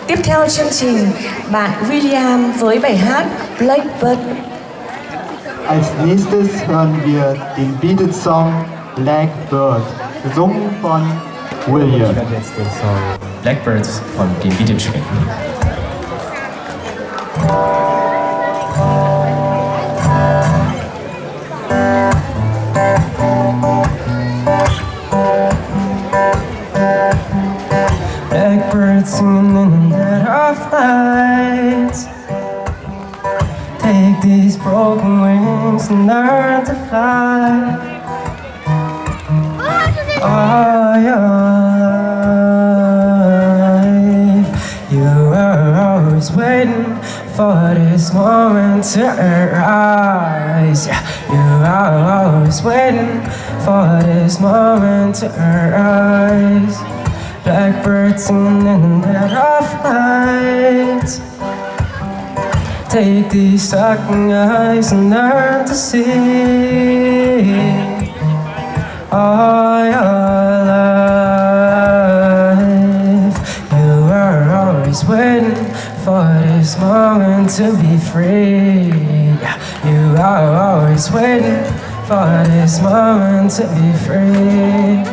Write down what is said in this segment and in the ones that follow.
Tiếp theo chương trình, bạn William với bài hát Blackbird. Als nächstes hören wir den Beatles-Song Blackbird, gesungen von William. Ich werde jetzt den Song Blackbirds von den Beatles spielen. Blackbirds singing in the dead of night. Take these broken wings and learn to fly. All your life, you were always waiting for this moment to arise. Yeah, you are always waiting for this moment to arise. Blackbirds singing in the dead of night. Take these sucking eyes and learn to see. All your life, you were always waiting for this moment to be free. Yeah, you are always waiting for this moment to be free.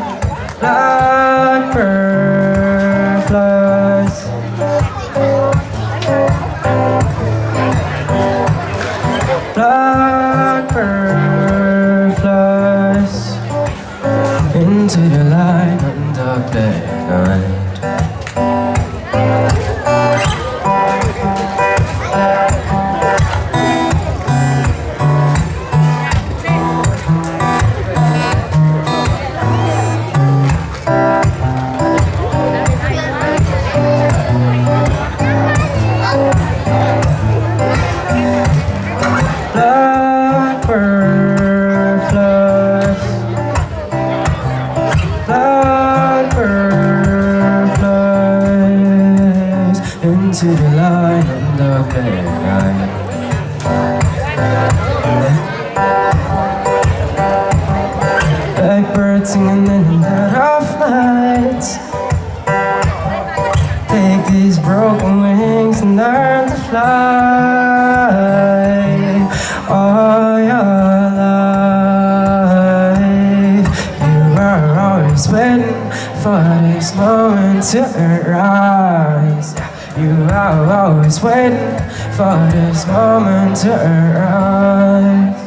Blackbird flies. Blackbird flies into the light on dark black night. Blackbird flies. Blackbird flies into the light of the black night. Blackbird singing in the dead of night. Take these broken wings and learn to fly. All your life, you are always waiting for this moment to arise. You are always waiting for this moment to arise.